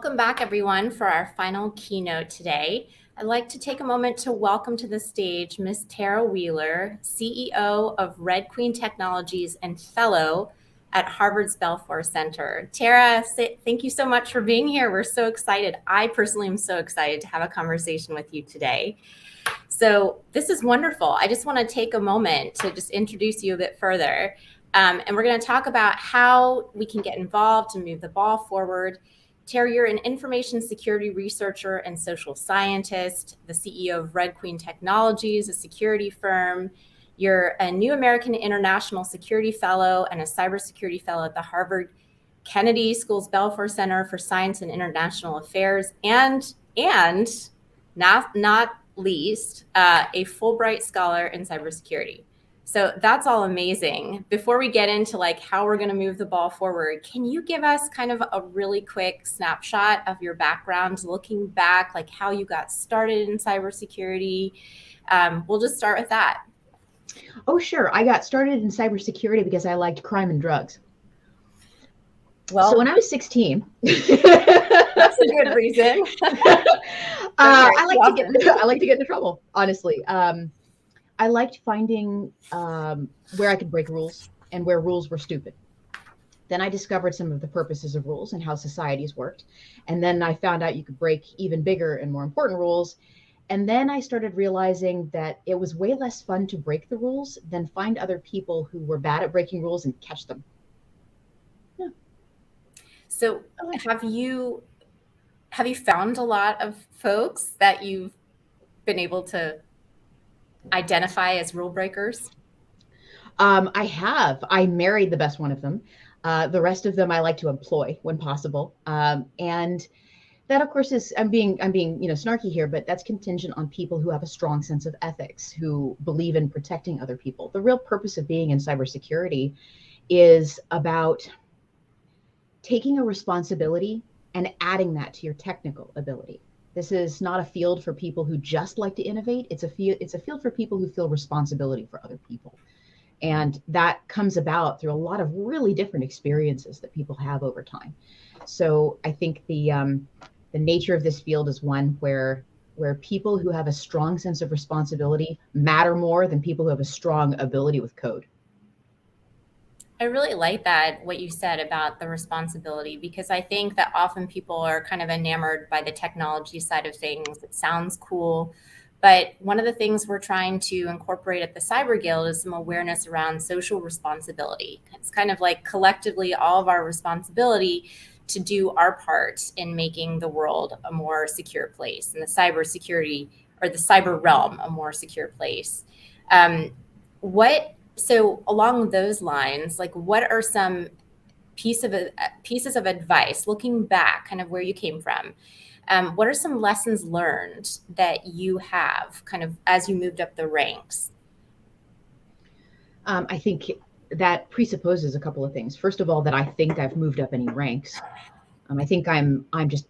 Welcome back, everyone, for our final keynote today. I'd like to take a moment to welcome to the stage Ms. Tara Wheeler, CEO of Red Queen Technologies and Fellow at Harvard's Belfer Center. Tara, thank you so much for being here. We're so excited. I personally am so excited to have a conversation with you today. So this is wonderful. I just want to take a moment to just introduce you a bit further. And we're going to talk about how we can get involved to move the ball forward. Tara, you're an information security researcher and social scientist, the CEO of Red Queen Technologies, a security firm. You're a New American International Security Fellow and a Cybersecurity Fellow at the Harvard Kennedy School's Belfer Center for Science and International Affairs, and not least, a Fulbright Scholar in cybersecurity. So that's all amazing. Before we get into like how we're going to move the ball forward, can you give us kind of a really quick snapshot of your background, looking back, like how you got started in cybersecurity? We'll just start with that. Oh, sure. I got started in cybersecurity because I liked crime and drugs. Well, so when I was 16, that's a good reason. I like to get into trouble, honestly. I liked finding where I could break rules and where rules were stupid. Then I discovered some of the purposes of rules and how societies worked. And then I found out you could break even bigger and more important rules. And then I started realizing that it was way less fun to break the rules than find other people who were bad at breaking rules and catch them. Yeah. So have you found a lot of folks that you've been able to identify as rule breakers? I have. I married the best one of them. The rest of them I like to employ when possible. And that, of course, is I'm being snarky here, but that's contingent on people who have a strong sense of ethics, who believe in protecting other people. The real purpose of being in cybersecurity is about taking a responsibility and adding that to your technical ability. This is not a field for people who just like to innovate. It's a field for people who feel responsibility for other people. And that comes about through a lot of really different experiences that people have over time. So I think the nature of this field is one where people who have a strong sense of responsibility matter more than people who have a strong ability with code. I really like that, what you said about the responsibility, because I think that often people are kind of enamored by the technology side of things. It sounds cool. But one of the things we're trying to incorporate at the Cyber Guild is some awareness around social responsibility. It's kind of like collectively all of our responsibility to do our part in making the world a more secure place, and the cybersecurity or the cyber realm a more secure place. So along those lines, like what are some pieces of advice, looking back, kind of where you came from? What are some lessons learned that you have kind of as you moved up the ranks? I think that presupposes a couple of things. First of all, that I think I've moved up any ranks. I think I'm just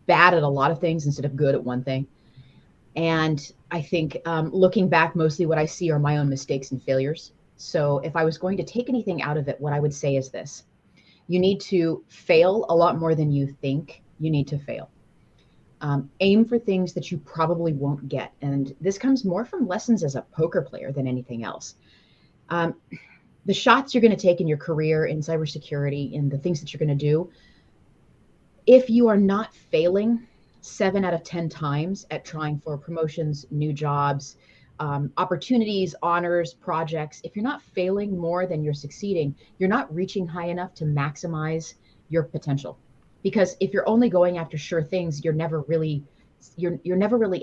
bad at a lot of things instead of good at one thing. And I think looking back, mostly what I see are my own mistakes and failures. So if I was going to take anything out of it, what I would say is this: you need to fail a lot more than you think you need to fail. Aim for things that you probably won't get. And this comes more from lessons as a poker player than anything else. The shots you're going to take in your career in cybersecurity and the things that you're going to do, if you are not failing 7 out of 10 times at trying for promotions, new jobs, opportunities, honors, projects, if you're not failing more than you're succeeding, you're not reaching high enough to maximize your potential. Because if you're only going after sure things, you're never really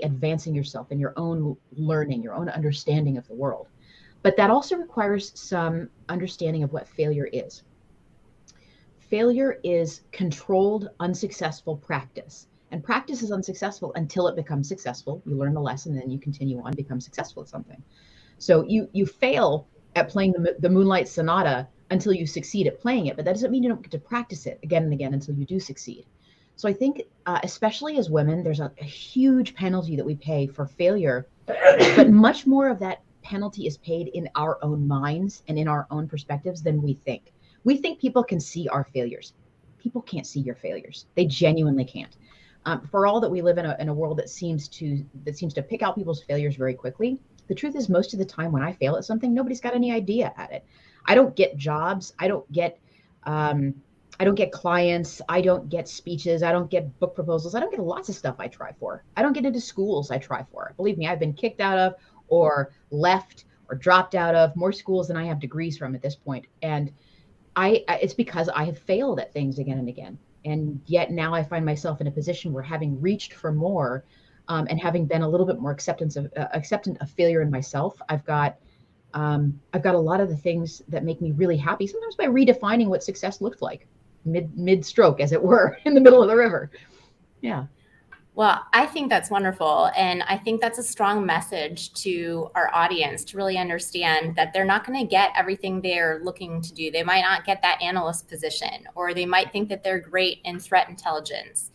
advancing yourself in your own learning, your own understanding of the world. But that also requires some understanding of what failure is. Failure is controlled, unsuccessful practice. And practice is unsuccessful until it becomes successful. You learn the lesson, then you continue on, become successful at something. So you fail at playing the Moonlight Sonata until you succeed at playing it, but that doesn't mean you don't get to practice it again and again until you do succeed. So I think, especially as women, there's a huge penalty that we pay for failure, but much more of that penalty is paid in our own minds and in our own perspectives than we think. We think people can see our failures. people can't see your failures. They genuinely can't. For all that we live in a world that seems to pick out people's failures very quickly, the truth is most of the time when I fail at something, nobody's got any idea at it. I don't get jobs. I don't get clients. I don't get speeches. I don't get book proposals. I don't get lots of stuff I try for. I don't get into schools I try for. Believe me, I've been kicked out of or left or dropped out of more schools than I have degrees from at this point. And it's because I have failed at things again and again. And yet now I find myself in a position where, having reached for more, and having been a little bit more acceptant of failure in myself, I've got a lot of the things that make me really happy. Sometimes by redefining what success looked like, mid stroke, as it were, in the middle of the river. Yeah. Well, I think that's wonderful. And I think that's a strong message to our audience to really understand that they're not going to get everything they're looking to do. They might not get that analyst position, or they might think that they're great in threat intelligence,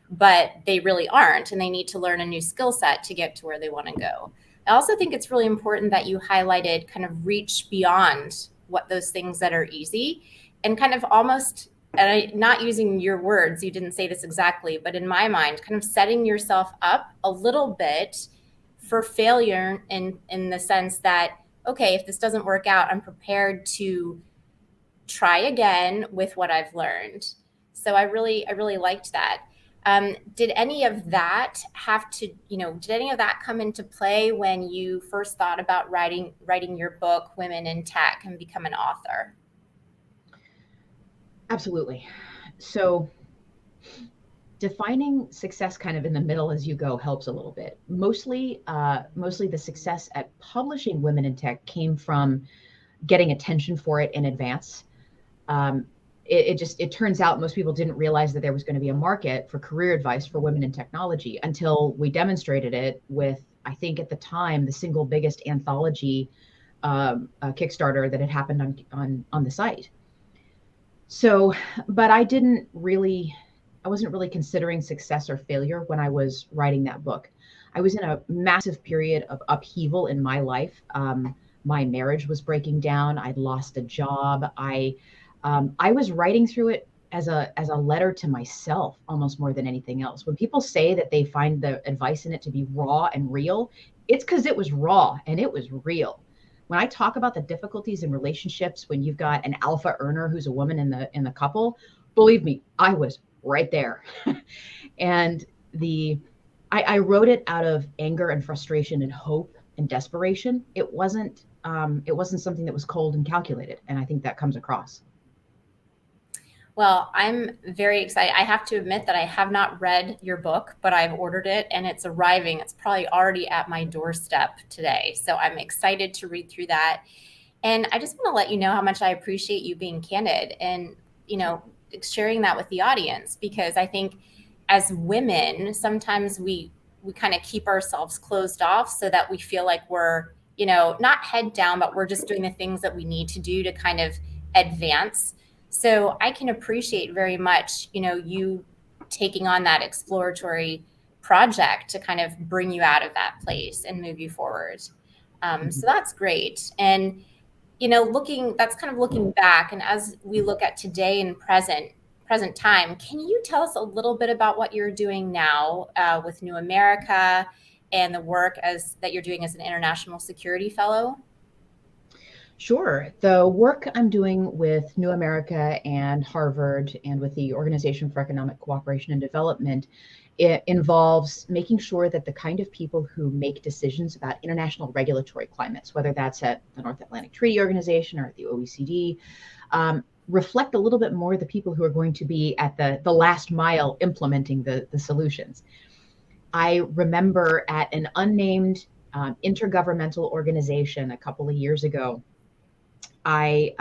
but they really aren't. And they need to learn a new skill set to get to where they want to go. I also think it's really important that you highlighted kind of reach beyond what those things that are easy, and kind of almost, not using your words, you didn't say this exactly, but in my mind, kind of setting yourself up a little bit for failure in the sense that, okay, if this doesn't work out, I'm prepared to try again with what I've learned. So I really liked that. Did any of that did any of that come into play when you first thought about writing your book, Women in Tech, and become an author? Absolutely. So defining success kind of in the middle as you go helps a little bit. Mostly the success at publishing Women in Tech came from getting attention for it in advance. It turns out most people didn't realize that there was going to be a market for career advice for women in technology until we demonstrated it with, I think at the time, the single biggest anthology Kickstarter that had happened on the site. So, but I wasn't really considering success or failure when I was writing that book. I was in a massive period of upheaval in my life. My marriage was breaking down. I'd lost a job. I was writing through it as a letter to myself almost more than anything else. When people say that they find the advice in it to be raw and real, it's because it was raw and it was real. When I talk about the difficulties in relationships, when you've got an alpha earner who's a woman in the couple, believe me, I was right there. And I wrote it out of anger and frustration and hope and desperation. It wasn't something that was cold and calculated. And I think that comes across. Well, I'm very excited. I have to admit that I have not read your book, but I've ordered it and it's arriving. It's probably already at my doorstep today. So I'm excited to read through that. And I just want to let you know how much I appreciate you being candid and, sharing that with the audience, because I think as women, sometimes we kind of keep ourselves closed off so that we feel like we're, not head down, but we're just doing the things that we need to do to kind of advance. So I can appreciate very much, you taking on that exploratory project to kind of bring you out of that place and move you forward. So that's great. And, that's kind of looking back. And as we look at today and present time, can you tell us a little bit about what you're doing now with New America and the work that you're doing as an international security fellow? Sure. The work I'm doing with New America and Harvard and with the Organization for Economic Cooperation and Development, it involves making sure that the kind of people who make decisions about international regulatory climates, whether that's at the North Atlantic Treaty Organization or at the OECD, reflect a little bit more the people who are going to be at the last mile implementing the solutions. I remember at an unnamed intergovernmental organization a couple of years ago, I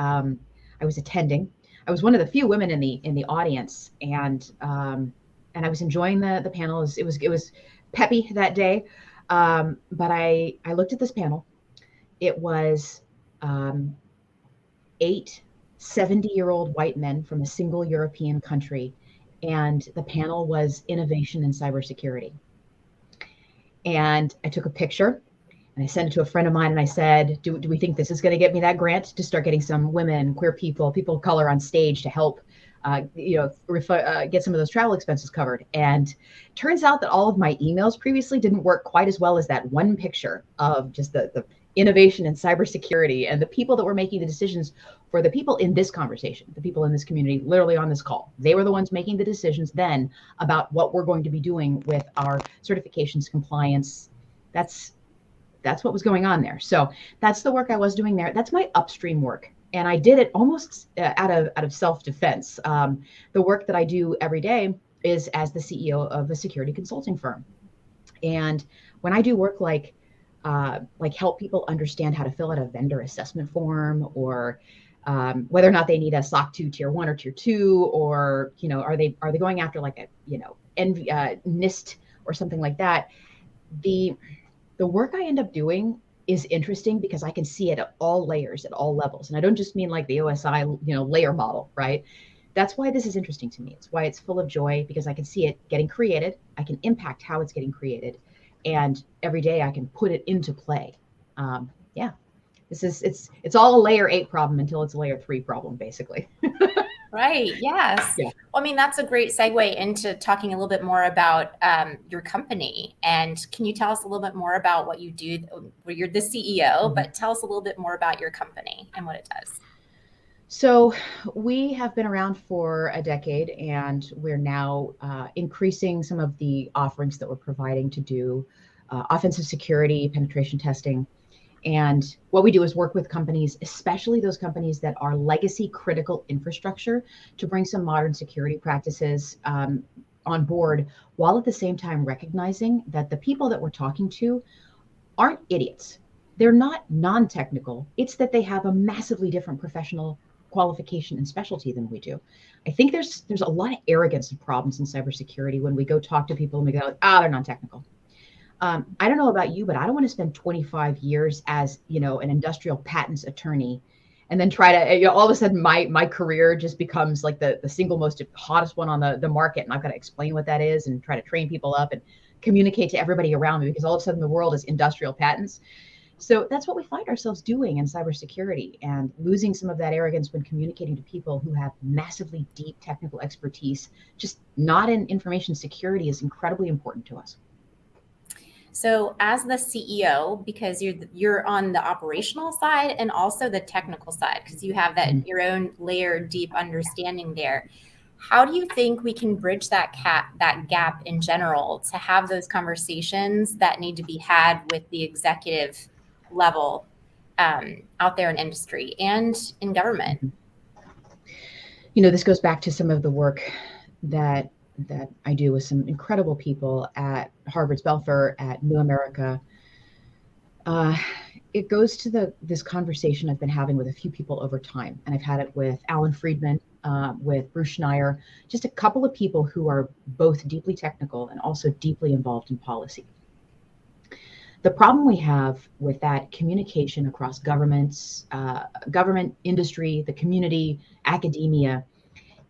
was attending. I was one of the few women in the audience, and I was enjoying the panel. It was peppy that day, but I looked at this panel. It was 8 70-year-old white men from a single European country, and the panel was innovation in cybersecurity. And I took a picture. And I sent it to a friend of mine and I said, do we think this is going to get me that grant to start getting some women, queer people of color on stage to help get some of those travel expenses covered. And turns out that all of my emails previously didn't work quite as well as that one picture of just the innovation in cybersecurity and the people that were making the decisions for the people in this conversation, the people in this community, literally on this call. They were the ones making the decisions then about what we're going to be doing with our certifications, compliance. That's what was going on there. So that's the work I was doing there. That's my upstream work. And I did it almost out of self-defense. The work that I do every day is as the CEO of a security consulting firm. And when I do work like help people understand how to fill out a vendor assessment form, or whether or not they need a SOC 2 tier 1 or tier 2, or are they going after like a NIST or something like that. The work I end up doing is interesting because I can see it at all layers, at all levels. And I don't just mean like the OSI, layer model, right? That's why this is interesting to me. It's why it's full of joy, because I can see it getting created. I can impact how it's getting created. And every day I can put it into play. Yeah, it's all a layer 8 problem until it's a layer 3 problem, basically. Right. Yes. Yeah. Well, I mean, that's a great segue into talking a little bit more about your company. And can you tell us a little bit more about what you do? Well, you're the CEO, but tell us a little bit more about your company and what it does. So we have been around for a decade, and we're now increasing some of the offerings that we're providing to do offensive security, penetration testing. And what we do is work with companies, especially those companies that are legacy critical infrastructure, to bring some modern security practices on board, while at the same time recognizing that the people that we're talking to aren't idiots. They're not non-technical. It's that they have a massively different professional qualification and specialty than we do. I think there's a lot of arrogance and problems in cybersecurity when we go talk to people and we go, they're non-technical. I don't know about you, but I don't want to spend 25 years as, an industrial patents attorney, and then try to, all of a sudden my career just becomes like the single most hottest one on the market. And I've got to explain what that is and try to train people up and communicate to everybody around me, because all of a sudden the world is industrial patents. So that's what we find ourselves doing in cybersecurity, and losing some of that arrogance when communicating to people who have massively deep technical expertise, just not in information security, is incredibly important to us. So as the CEO, because you're on the operational side and also the technical side, because you have that your own layered deep understanding there. How do you think we can bridge that gap in general to have those conversations that need to be had with the executive level out there in industry and in government? This goes back to some of the work that I do with some incredible people at Harvard's Belfer, at New America. It goes to this conversation I've been having with a few people over time, and I've had it with Alan Friedman, with Bruce Schneier, just a couple of people who are both deeply technical and also deeply involved in policy. The problem we have with that communication across governments, government, industry, the community, academia,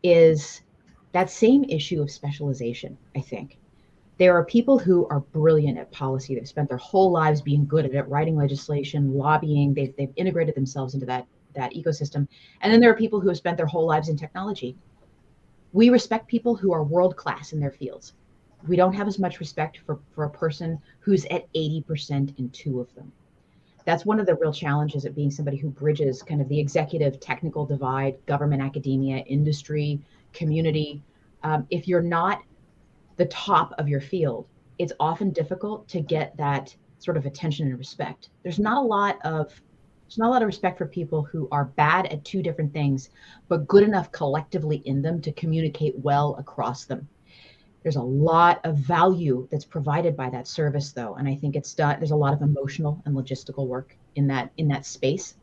is that same issue of specialization, I think. There are people who are brilliant at policy. They've spent their whole lives being good at it, writing legislation, lobbying. They've integrated themselves into that ecosystem. And then there are people who have spent their whole lives in technology. We respect people who are world-class in their fields. We don't have as much respect for a person who's at 80% in two of them. That's one of the real challenges of being somebody who bridges kind of the executive technical divide, government, academia, industry, community. If you're not the top of your field, it's often difficult to get that sort of attention and respect. There's not a lot of respect for people who are bad at two different things, but good enough collectively in them to communicate well across them. There's a lot of value that's provided by that service, though, and I think there's a lot of emotional and logistical work in that space.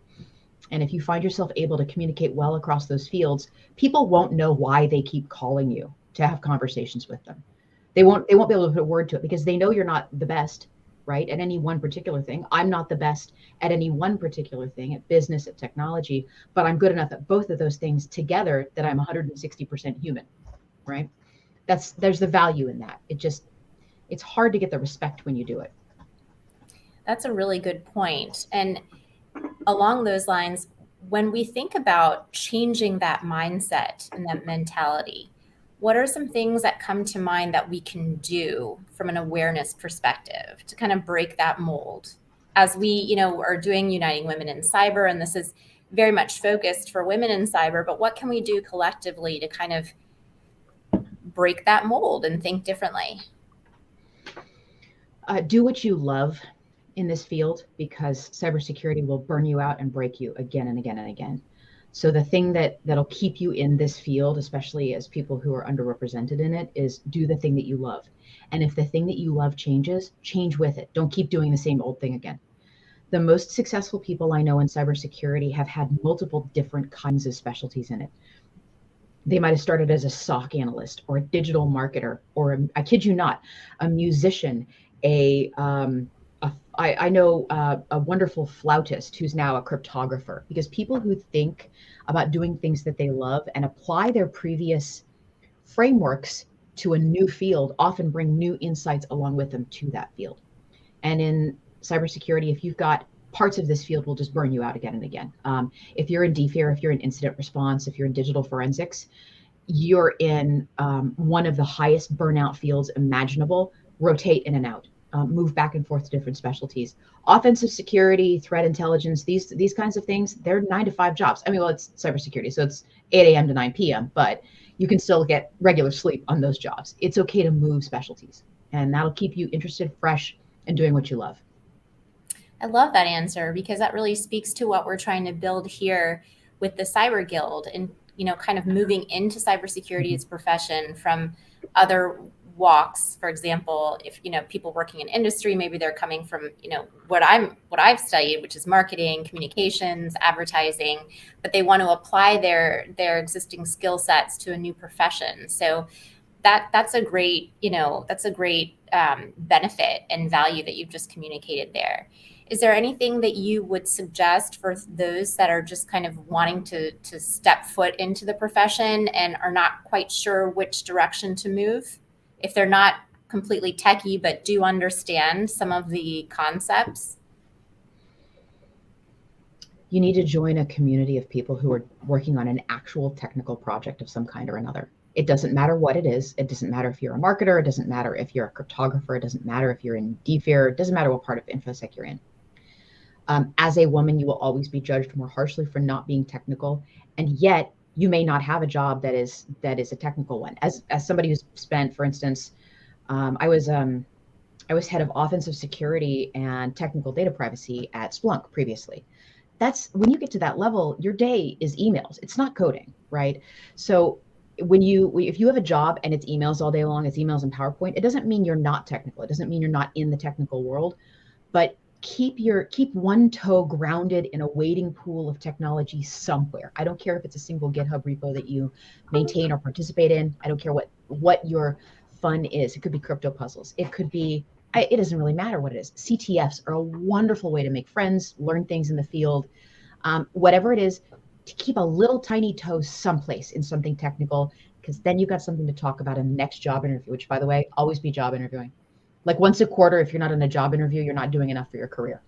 And if you find yourself able to communicate well across those fields, people won't know why they keep calling you to have conversations with them. They won't be able to put a word to it, because they know you're not the best, right, at any one particular thing. I'm not the best at any one particular thing, at business, at technology, but I'm good enough at both of those things together that I'm 160% human, right? There's the value in that. It's hard to get the respect when you do it. That's a really good point. And along those lines, when we think about changing that mindset and that mentality, what are some things that come to mind that we can do from an awareness perspective to kind of break that mold? As we, are doing Uniting Women in Cyber, and this is very much focused for women in cyber, but what can we do collectively to kind of break that mold and think differently? Do what you love in this field, because cybersecurity will burn you out and break you again and again and again. So the thing that'll keep you in this field, especially as people who are underrepresented in it, is do the thing that you love. And if the thing that you love changes, change with it. Don't keep doing the same old thing again. The most successful people I know in cybersecurity have had multiple different kinds of specialties in it. They might have started as a SOC analyst or a digital marketer, or I kid you not, a musician, I know a wonderful flautist who's now a cryptographer, because people who think about doing things that they love and apply their previous frameworks to a new field often bring new insights along with them to that field. And in cybersecurity, if you've got parts of this field will just burn you out again and again. If you're in DFIR, if you're in incident response, if you're in digital forensics, you're in one of the highest burnout fields imaginable. Rotate in and out, move back and forth to different specialties. Offensive security, threat intelligence, these kinds of things, they're 9 to 5 jobs. I mean, well, it's cybersecurity, so it's 8 a.m. to 9 p.m., but you can still get regular sleep on those jobs. It's okay to move specialties, and that'll keep you interested, fresh, and doing what you love. I love that answer because that really speaks to what we're trying to build here with the Cyber Guild, and kind of moving into cybersecurity as a profession from other walks. For example, if people working in industry, maybe they're coming from what I've studied, which is marketing, communications, advertising, but they want to apply their existing skill sets to a new profession. So that's a great benefit and value that you've just communicated there. Is there anything that you would suggest for those that are just kind of wanting to step foot into the profession and are not quite sure which direction to move? If they're not completely techie, but do understand some of the concepts? You need to join a community of people who are working on an actual technical project of some kind or another. It doesn't matter what it is. It doesn't matter if you're a marketer. It doesn't matter if you're a cryptographer. It doesn't matter if you're in DFIR. It doesn't matter what part of InfoSec you're in. As a woman, you will always be judged more harshly for not being technical, and yet you may not have a job that is a technical one. As somebody who's spent, for instance, I was head of offensive security and technical data privacy at Splunk previously. That's when you get to that level, your day is emails. It's not coding, right? So if you have a job and it's emails all day long, it's emails and PowerPoint, it doesn't mean you're not technical. It doesn't mean you're not in the technical world, but keep one toe grounded in a wading pool of technology somewhere. I don't care if it's a single GitHub repo that you maintain or participate in. I don't care what your fun is. It could be crypto puzzles. It could be, it doesn't really matter what it is. CTFs are a wonderful way to make friends, learn things in the field. Whatever it is, to keep a little tiny toe someplace in something technical, because then you've got something to talk about in the next job interview, which, by the way, always be job interviewing. Like once a quarter, if you're not in a job interview, you're not doing enough for your career.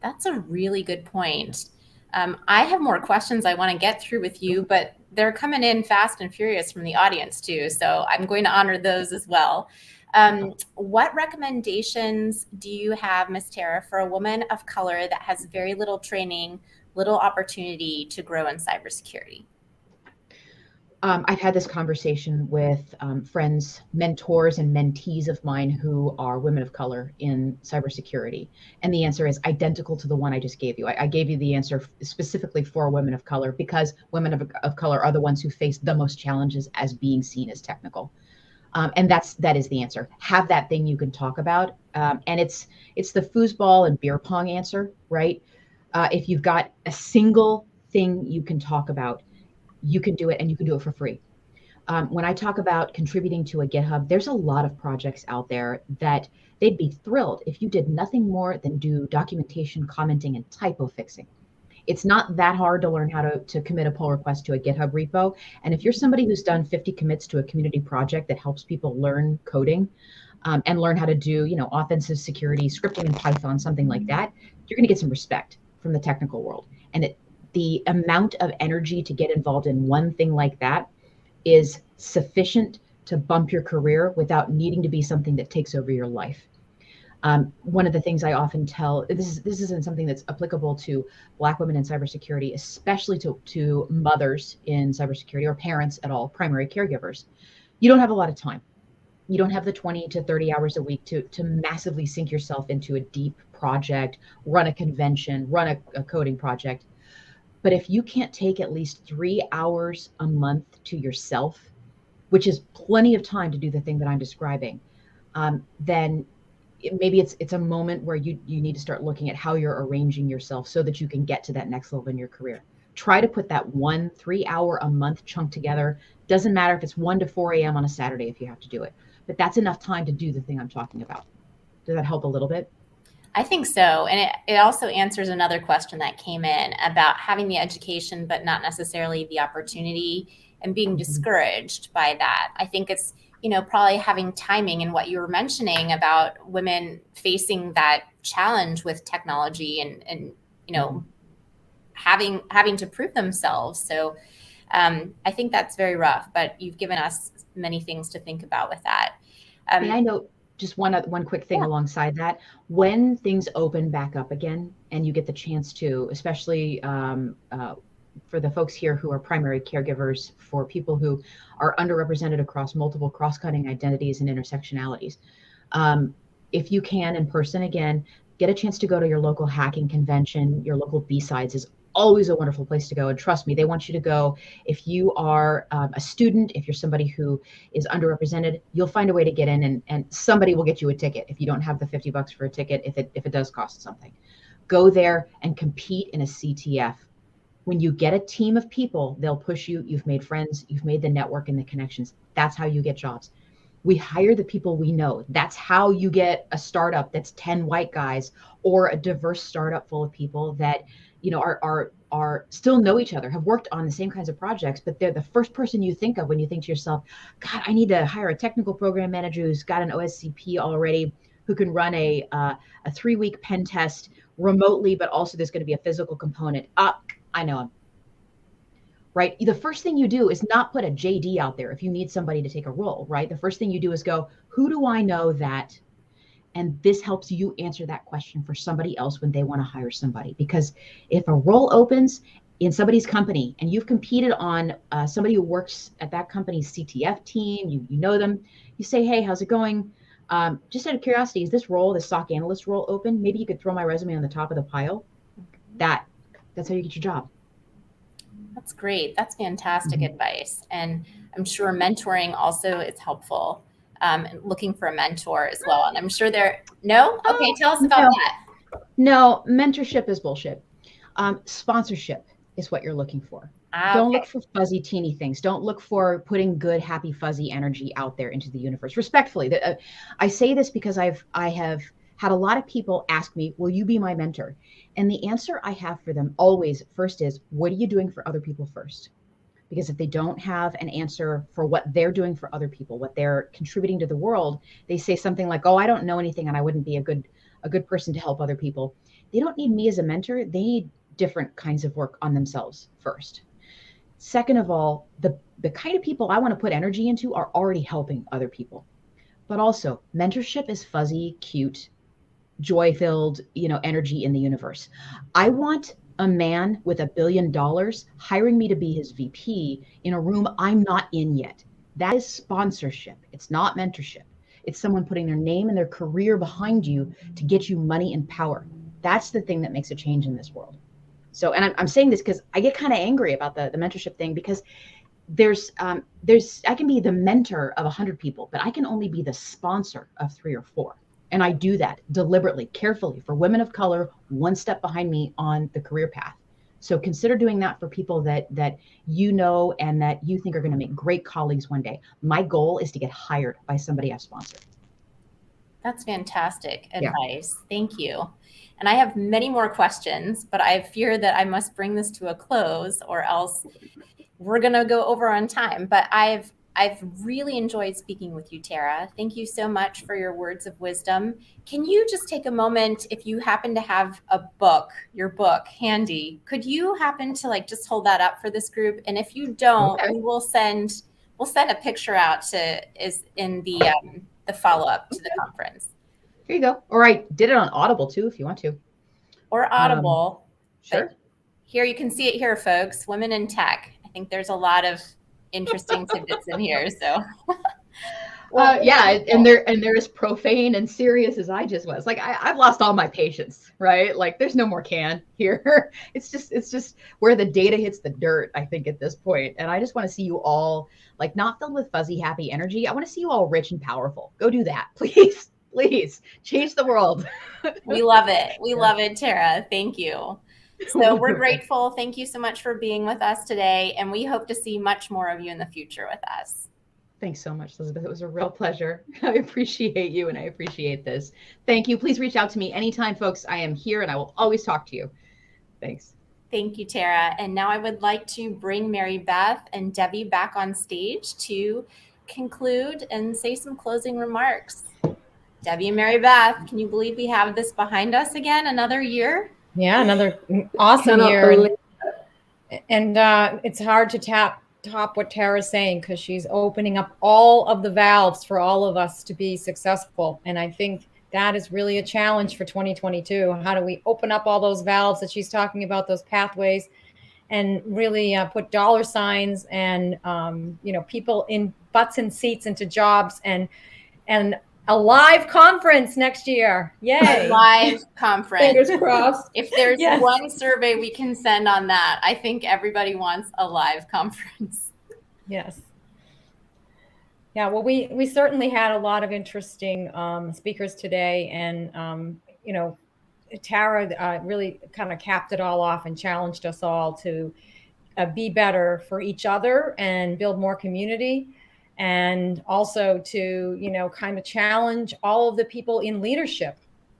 That's a really good point. I have more questions I want to get through with you, but they're coming in fast and furious from the audience too. So I'm going to honor those as well. What recommendations do you have, Ms. Tara, for a woman of color that has very little training, little opportunity to grow in cybersecurity? I've had this conversation with friends, mentors, and mentees of mine who are women of color in cybersecurity. And the answer is identical to the one I just gave you. I gave you the answer specifically for women of color because women of color are the ones who face the most challenges as being seen as technical. And that is the answer. Have that thing you can talk about. And it's the foosball and beer pong answer, right? If you've got a single thing you can talk about, you can do it, and you can do it for free. When I talk about contributing to a GitHub, there's a lot of projects out there that they'd be thrilled if you did nothing more than do documentation, commenting, and typo fixing. It's not that hard to learn how to commit a pull request to a GitHub repo. And if you're somebody who's done 50 commits to a community project that helps people learn coding and learn how to do, offensive security, scripting in Python, something like that, you're going to get some respect from the technical world. And the amount of energy to get involved in one thing like that is sufficient to bump your career without needing to be something that takes over your life. One of the things I often tell, this isn't something that's applicable to Black women in cybersecurity, especially to mothers in cybersecurity or parents at all, primary caregivers. You don't have a lot of time. You don't have the 20 to 30 hours a week to massively sink yourself into a deep project, run a convention, run a coding project. But if you can't take at least 3 hours a month to yourself, which is plenty of time to do the thing that I'm describing, then maybe it's a moment where you need to start looking at how you're arranging yourself so that you can get to that next level in your career. Try to put that 1 3 hour a month chunk together. Doesn't matter if it's 1 to 4 a.m. on a Saturday if you have to do it, but that's enough time to do the thing I'm talking about. Does that help a little bit? I think so. And it also answers another question that came in about having the education, but not necessarily the opportunity and being Mm-hmm. discouraged by that. I think it's, probably having timing and what you were mentioning about women facing that challenge with technology and Mm-hmm. having to prove themselves. So I think that's very rough, but you've given us many things to think about with that. May I note just one quick thing Yeah. alongside that? When things open back up again, and you get the chance to, especially for the folks here who are primary caregivers for people who are underrepresented across multiple cross-cutting identities and intersectionalities, if you can in person again, get a chance to go to your local hacking convention. Your local B-Sides is always a wonderful place to go. And trust me, they want you to go. If you are a student, if you're somebody who is underrepresented, you'll find a way to get in, and somebody will get you a ticket if you don't have the $50 for a ticket, if it does cost something. Go there and compete in a CTF. When you get a team of people, they'll push you. You've made friends, you've made the network and the connections. That's how you get jobs. We hire the people we know. That's how you get a startup that's 10 white guys, or a diverse startup full of people that are still know each other, have worked on the same kinds of projects, but they're the first person you think of when you think to yourself, God, I need to hire a technical program manager who's got an OSCP already, who can run a 3-week pen test remotely, but also there's going to be a physical component. I know him. Right? The first thing you do is not put a JD out there if you need somebody to take a role, right? The first thing you do is go, who do I know that? And this helps you answer that question for somebody else when they want to hire somebody. Because if a role opens in somebody's company and you've competed on somebody who works at that company's CTF team, you know them, you say, hey, how's it going? Just out of curiosity, is this SOC analyst role open? Maybe you could throw my resume on the top of the pile. That's how you get your job. That's great. That's fantastic advice. And I'm sure mentoring also is helpful. Looking for a mentor as well. And I'm sure no? Okay, tell us about No, that. no, mentorship is bullshit. Sponsorship is what you're looking for. Don't look Okay. for fuzzy, teeny things. Don't look for putting good, happy, fuzzy energy out there into the universe. Respectfully, I say this because I have had a lot of people ask me, will you be my mentor? And the answer I have for them always first is, what are you doing for other people first? Because if they don't have an answer for what they're doing for other people, what they're contributing to the world, they say something like, oh, I don't know anything and I wouldn't be a good person to help other people. They don't need me as a mentor. They need different kinds of work on themselves first. Second of all, the kind of people I want to put energy into are already helping other people. But also, mentorship is fuzzy, cute, joy-filled, energy in the universe. I want a man with $1 billion hiring me to be his VP in a room I'm not in yet. That is sponsorship. It's not mentorship. It's someone putting their name and their career behind you to get you money and power. That's the thing that makes a change in this world. So, and I'm saying this because I get kind of angry about the mentorship thing, because I can be the mentor of 100 people, but I can only be the sponsor of 3 or 4. And I do that deliberately, carefully, for women of color, one step behind me on the career path. So consider doing that for people that you know and that you think are going to make great colleagues one day. My goal is to get hired by somebody I've sponsored. That's fantastic Yeah. advice. Thank you. And I have many more questions, but I fear that I must bring this to a close or else we're going to go over on time. But I've really enjoyed speaking with you, Tara. Thank you so much for your words of wisdom. Can you just take a moment, if you happen to have a book, your book handy, could you happen to like just hold that up for this group? And if you don't, Okay. we'll send a picture out to is in the follow-up to the conference. Here you go. Or I did it on Audible too, if you want to. Or Audible. Sure. But here, you can see it here, folks. Women in tech. I think there's a lot of interesting tidbits in here. So, well, Yeah, and they're as profane and serious as I just was. Like I've lost all my patience, right? Like there's no more can here. It's just where the data hits the dirt, I think, at this point. And I just want to see you all like not filled with fuzzy, happy energy. I want to see you all rich and powerful. Go do that, please. Please change the world. we love it. We love it, Tara. Thank you. So we're Wonderful. grateful. Thank you so much for being with us today. And we hope to see much more of you in the future with us. Thanks so much, Elizabeth. It was a real pleasure. I appreciate you and I appreciate this. Thank you. Please reach out to me anytime, folks. I am here and I will always talk to you. Thanks. Thank you, Tara. And now I would like to bring Mary Beth and Debbie back on stage to conclude and say some closing remarks. Debbie and Mary Beth, can you believe we have this behind us again? Another year? Yeah, another awesome year. And it's hard to top what Tara's saying because she's opening up all of the valves for all of us to be successful. And I think that is really a challenge for 2022. How do we open up all those valves that she's talking about, those pathways, and really put dollar signs and people in butts and seats into jobs and a live conference next year. Yay. A live conference. Fingers crossed. If there's one survey we can send on that, I think everybody wants a live conference. Yes. Yeah, well, we certainly had a lot of interesting speakers today. And, Tara really kind of capped it all off and challenged us all to be better for each other and build more community. And also to, kind of challenge all of the people in leadership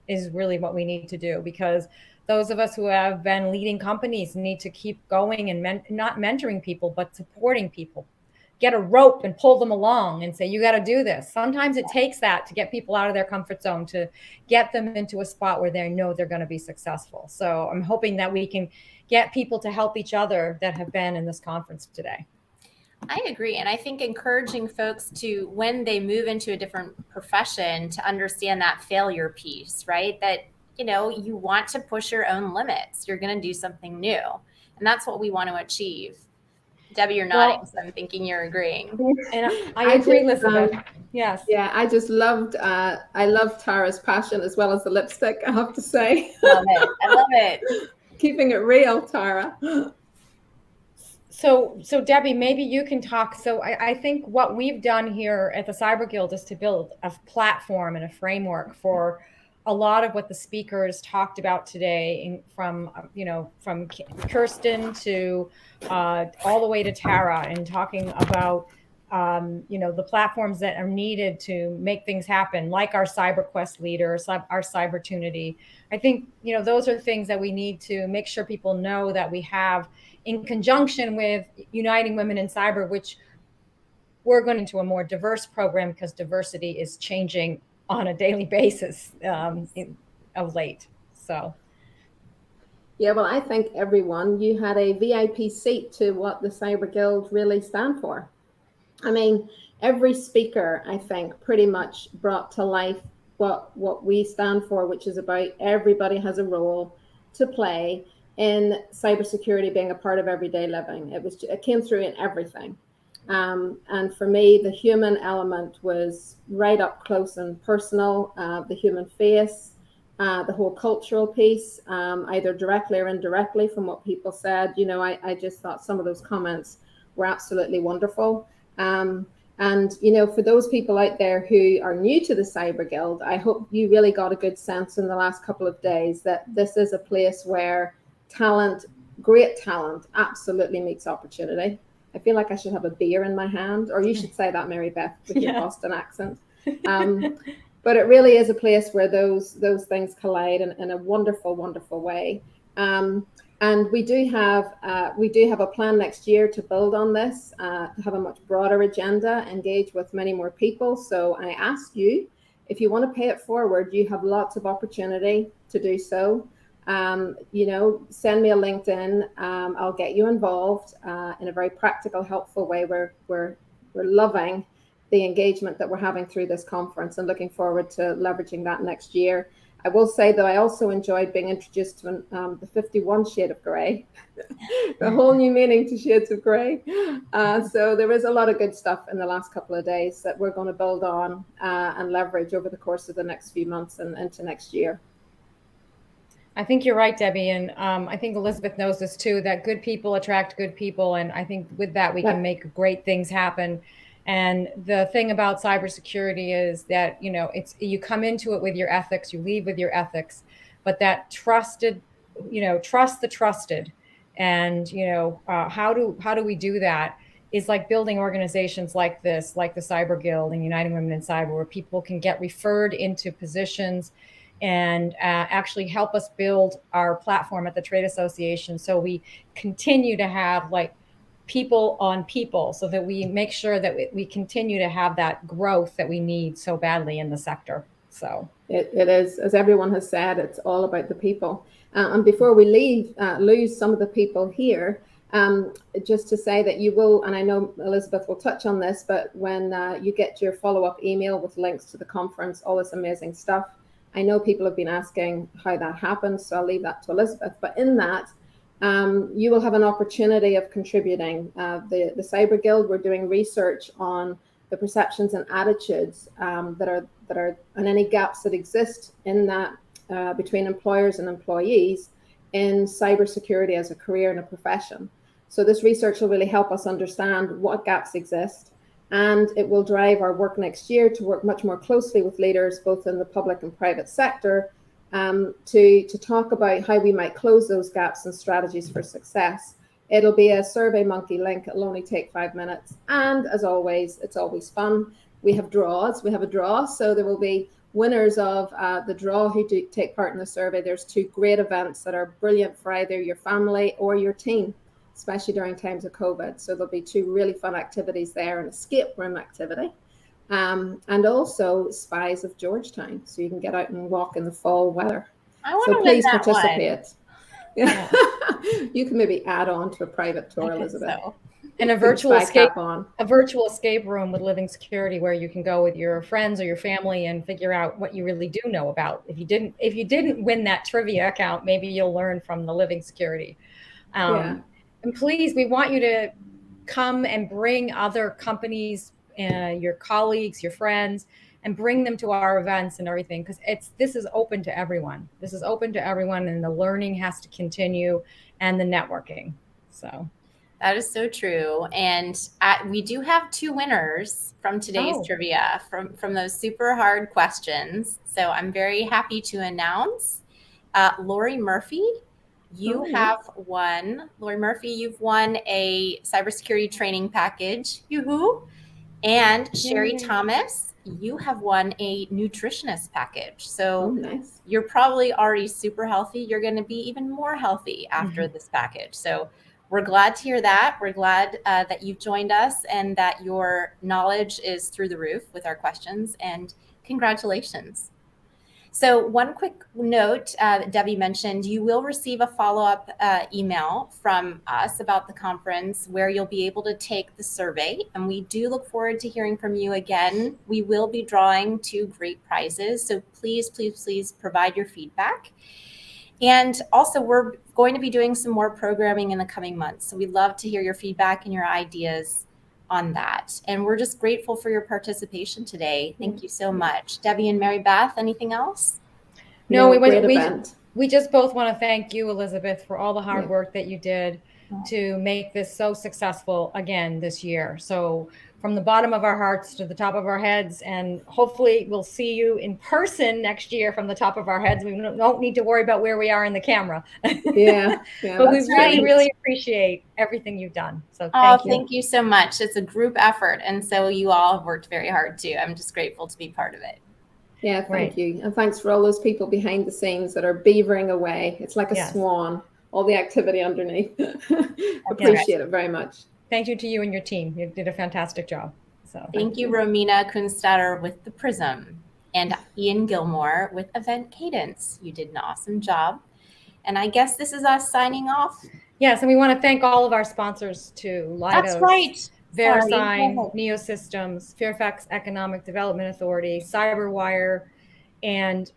is really what we need to do, because those of us who have been leading companies need to keep going and not mentoring people, but supporting people. Get a rope and pull them along and say, you got to do this. Sometimes it takes that to get people out of their comfort zone, to get them into a spot where they know they're going to be successful. So I'm hoping that we can get people to help each other that have been in this conference today. I agree. And I think encouraging folks to, when they move into a different profession, to understand that failure piece, right? That, you want to push your own limits. You're going to do something new. And that's what we want to achieve. Debbie, you're nodding, so I'm thinking you're agreeing. And I agree, Elizabeth. Yes. Yeah, I just loved, I love Tara's passion as well as the lipstick, I have to say. Love it. I love it. Keeping it real, Tara. So Debbie, maybe you can talk. So I think what we've done here at the Cyber Guild is to build a platform and a framework for a lot of what the speakers talked about today, from Kirsten to all the way to Tara, and talking about the platforms that are needed to make things happen, like our CyberQuest leader, our Cybertunity. I think those are things that we need to make sure people know that we have, in conjunction with Uniting Women in Cyber, which we're going into a more diverse program because diversity is changing on a daily basis of late. So. Yeah, well, I think everyone, you had a VIP seat to what the Cyber Guild really stand for. I mean, every speaker, I think, pretty much brought to life what we stand for, which is about everybody has a role to play in cybersecurity being a part of everyday living. It came through in everything. And for me, the human element was right up close and personal, the human face, the whole cultural piece, either directly or indirectly from what people said. I just thought some of those comments were absolutely wonderful. And, for those people out there who are new to the Cyber Guild, I hope you really got a good sense in the last couple of days that this is a place where talent, great talent, absolutely meets opportunity. I feel like I should have a beer in my hand, or you should say that, Mary Beth, with your Boston accent. But it really is a place where those things collide in a wonderful, wonderful way. And we do have a plan next year to build on this, to have a much broader agenda, engage with many more people. So I ask you, if you want to pay it forward, you have lots of opportunity to do so. Send me a LinkedIn. I'll get you involved in a very practical, helpful way. We're loving the engagement that we're having through this conference and looking forward to leveraging that next year. I will say that I also enjoyed being introduced to the 51 shade of grey, a whole new meaning to shades of grey. So there is a lot of good stuff in the last couple of days that we're going to build on and leverage over the course of the next few months and into next year. I think you're right, Debbie. And I think Elizabeth knows this too, that good people attract good people. And I think with that, we can make great things happen. And the thing about cybersecurity is that, you come into it with your ethics, you leave with your ethics, but that trust the trusted. And, how do we do that is like building organizations like this, like the Cyber Guild and Uniting Women in Cyber, where people can get referred into positions and actually help us build our platform at the trade association. So we continue to have people on people, so that we make sure that we continue to have that growth that we need so badly in the sector. So it is, as everyone has said, it's all about the people. And before we lose some of the people here, just to say that you will, and I know Elizabeth will touch on this, but when you get your follow-up email with links to the conference, all this amazing stuff, I know people have been asking how that happens, so I'll leave that to Elizabeth. But in that, you will have an opportunity of contributing. The Cyber Guild, we're doing research on the perceptions and attitudes that are and any gaps that exist in that between employers and employees in cybersecurity as a career and a profession. So this research will really help us understand what gaps exist, and it will drive our work next year to work much more closely with leaders both in the public and private sector to talk about how we might close those gaps and strategies for success. It'll be a SurveyMonkey link. It'll only take 5 minutes. And as always, it's always fun. We have draws. We have a draw. So there will be winners of the draw who do take part in the survey. There's 2 great events that are brilliant for either your family or your team, especially during times of COVID. So there'll be 2 really fun activities there, an escape room activity. And also Spies of Georgetown, so you can get out and walk in the fall weather. So please participate. Yeah. You can maybe add on to a private tour, Elizabeth. So. And a virtual escape room with living security, where you can go with your friends or your family and figure out what you really do know about. If you didn't win that trivia account, maybe you'll learn from the living security. And please, we want you to come and bring other companies, your colleagues, your friends, and bring them to our events and everything, because this is open to everyone. This is open to everyone, and the learning has to continue, and the networking. So that is so true. And we do have 2 winners from today's trivia from those super hard questions. So I'm very happy to announce Lori Murphy. You have won. Lori Murphy, you've won a cybersecurity training package. Yoo-hoo. And Sherry Thomas, you have won a nutritionist package. So nice. You're probably already super healthy. You're going to be even more healthy after this package. So we're glad to hear that. We're glad that you've joined us and that your knowledge is through the roof with our questions. And congratulations. So one quick note that Debbie mentioned, you will receive a follow-up email from us about the conference where you'll be able to take the survey. And we do look forward to hearing from you again. We will be drawing 2 great prizes. So please, please, please provide your feedback. And also, we're going to be doing some more programming in the coming months. So we'd love to hear your feedback and your ideas on that. And we're just grateful for your participation today. Thank you so much. Debbie and Mary Beth, anything else? No, we just both want to thank you, Elizabeth, for all the hard work that you did to make this so successful again this year. So from the bottom of our hearts to the top of our heads, and hopefully we'll see you in person next year from the top of our heads. We don't need to worry about where we are in the camera. Yeah, but we really, really appreciate everything you've done. So thank you so much. It's a group effort. And so you all have worked very hard too. I'm just grateful to be part of it. Yeah, thank you. And thanks for all those people behind the scenes that are beavering away. It's like a swan all the activity underneath. Appreciate it very much. Thank you to you and your team. You did a fantastic job. So Thank you, Romina Kunstadter with the Prism, and Ian Gilmore with Event Cadence. You did an awesome job. And I guess this is us signing off. Yes, and we want to thank all of our sponsors too. Leidos, That's right. VeriSign, Neosystems, Fairfax Economic Development Authority, CyberWire, and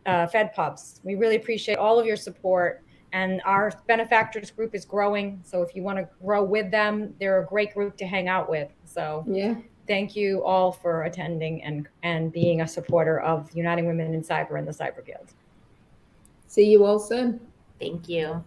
FedPubs. We really appreciate all of your support. And our benefactors group is growing. So if you want to grow with them, they're a great group to hang out with. So yeah, thank you all for attending and being a supporter of Uniting Women in Cyber and the Cyber Guild. See you all soon. Thank you.